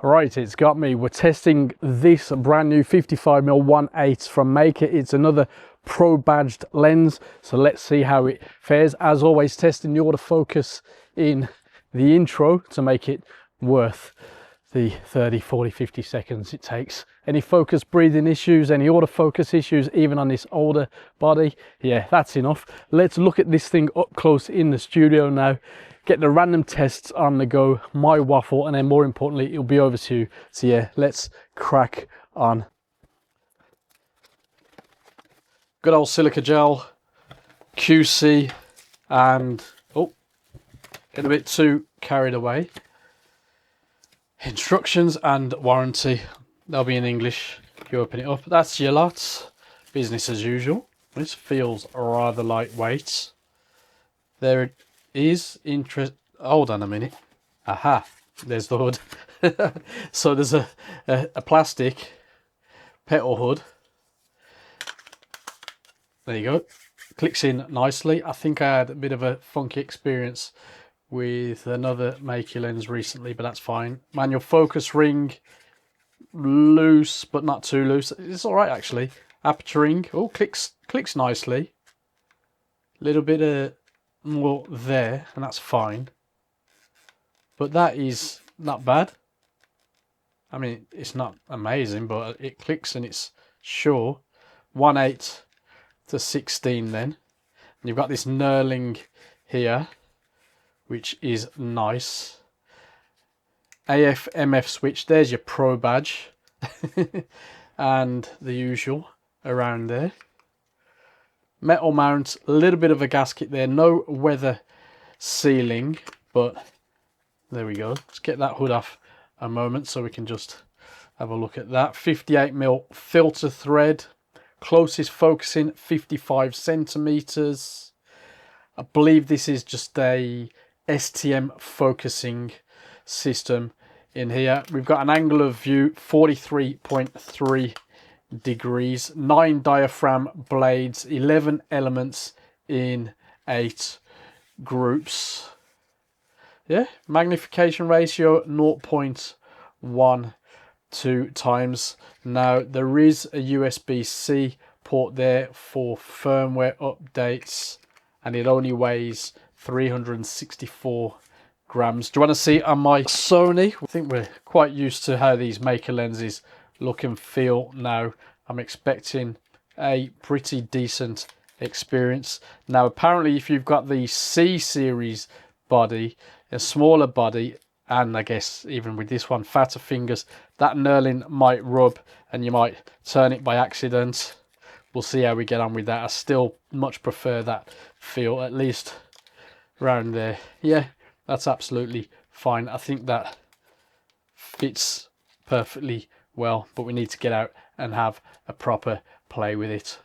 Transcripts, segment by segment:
Right, it's got me. We're testing this brand new 55mm 1.8 from Meike. It's another Pro badged lens, so let's see how it fares. As always, testing the autofocus in the intro to make it worth the 30, 40, 50 seconds it takes. Any focus breathing issues, any autofocus issues, even on this older body, yeah, that's enough. Let's look at this thing up close in the studio now, get the random tests on the go, my waffle, and then more importantly, it'll be over to you. So yeah, let's crack on. Good old silica gel, QC, and oh, get a bit too carried away. Instructions and warranty, they'll be in English. You open it up, that's your lot. Business as usual. This feels rather lightweight. There it is. Hold on a minute. Aha, there's the hood. So there's a plastic petal hood. There you go. Clicks in nicely. I think I had a bit of a funky experience with another Meike lens recently, but that's fine. Manual focus ring, loose but not too loose. It's all right actually. Aperture ring, oh, clicks nicely. Little bit of more there, and that's fine. But that is not bad. I mean, it's not amazing, but it clicks and it's sure. 1.8 to 16 then. And you've got this knurling here, which is nice. AF MF switch, there's your Pro badge. And the usual around there. Metal mount, a little bit of a gasket there, no weather sealing, but there we go. Let's get that hood off a moment so we can just have a look at that. 58mm filter thread, closest focusing 55 centimeters. I believe this is just a STM focusing system in here. We've got an angle of view 43.3 degrees, 9 diaphragm blades, 11 elements in 8 groups. Yeah, magnification ratio 0.12 times. Now there is a USB-C port there for firmware updates, and it only weighs 364 grams. Do you want to see on my Sony? I think we're quite used to how these Meike lenses look and feel now. I'm expecting a pretty decent experience. Now apparently if you've got the C series body, a smaller body, and I guess even with this one, fatter fingers, that knurling might rub and you might turn it by accident. We'll see how we get on with that. I still much prefer that feel, at least around there. Yeah, that's absolutely fine. I think that fits perfectly well, but we need to get out and have a proper play with it.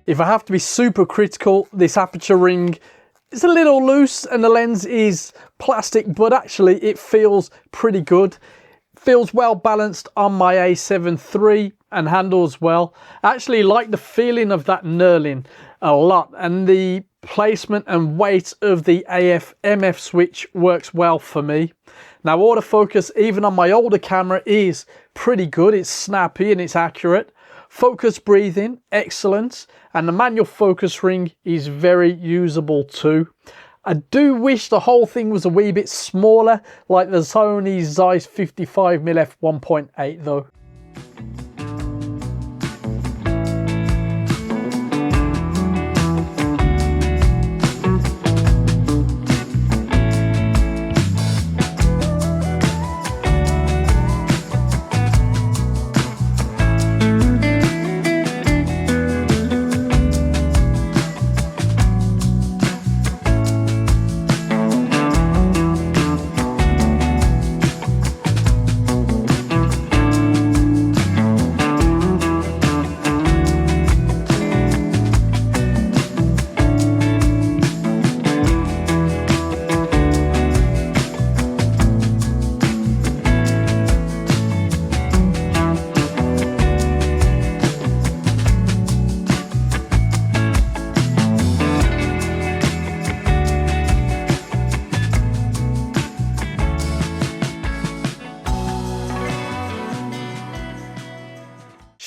If I have to be super critical, this aperture ring is a little loose and the lens is plastic, but actually it feels pretty good. Feels well balanced on my A7 III and handles well. I actually like the feeling of that knurling a lot, and the placement and weight of the AF MF switch works well for me. Now autofocus, even on my older camera, is pretty good. It's snappy and it's accurate. Focus breathing, excellent. And the manual focus ring is very usable too. I do wish the whole thing was a wee bit smaller, like the Sony Zeiss 55mm f1.8 though.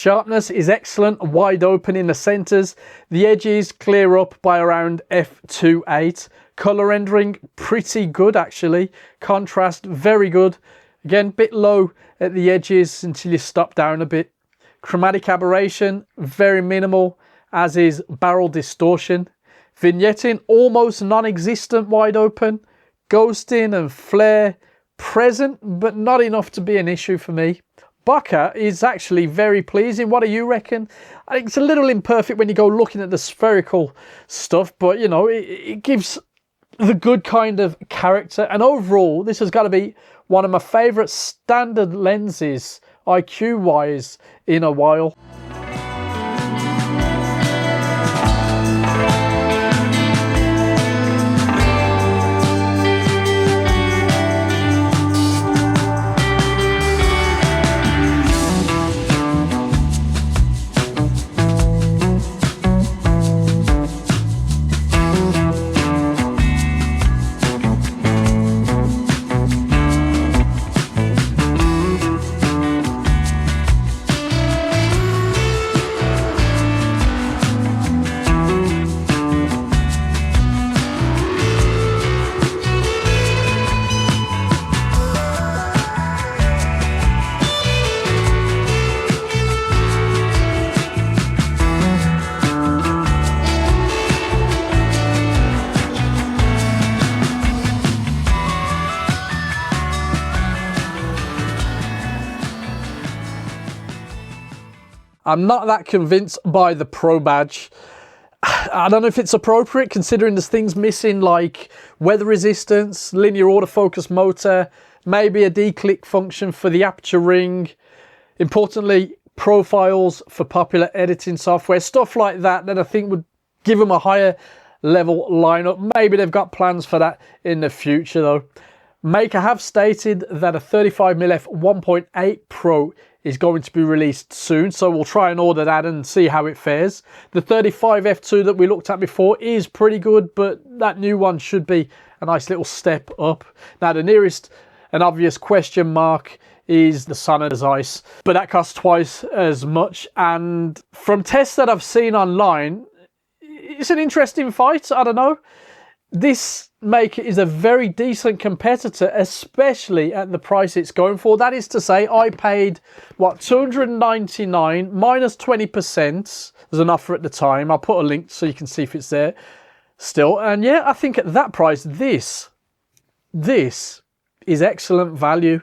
Sharpness is excellent, wide open in the centers. The edges clear up by around f2.8. Color rendering, pretty good actually. Contrast, very good. Again, bit low at the edges until you stop down a bit. Chromatic aberration, very minimal, as is barrel distortion. Vignetting, almost non-existent wide open. Ghosting and flare, present, but not enough to be an issue for me. Bokeh is actually very pleasing. What do you reckon? I think it's a little imperfect when you go looking at the spherical stuff, but you know, it gives the good kind of character. And overall, this has got to be one of my favorite standard lenses, IQ wise, in a while. I'm not that convinced by the Pro badge. I don't know if it's appropriate considering there's things missing like weather resistance, linear autofocus motor, maybe a declick function for the aperture ring. Importantly, profiles for popular editing software, stuff like that I think would give them a higher level lineup. Maybe they've got plans for that in the future though. Meike have stated that a 35mm f1.8 Pro is going to be released soon, so we'll try and order that and see how it fares. The 35 f2 that we looked at before is pretty good, but that new one should be a nice little step up. Now the nearest and obvious question mark is the Sony Zeiss, but that costs twice as much, and from tests that I've seen online, it's an interesting fight. I don't know. This Meike is a very decent competitor, especially at the price it's going for. That is to say, I paid, what, $299 minus 20%. There's an offer at the time. I'll put a link so you can see if it's there still. And yeah, I think at that price, this is excellent value.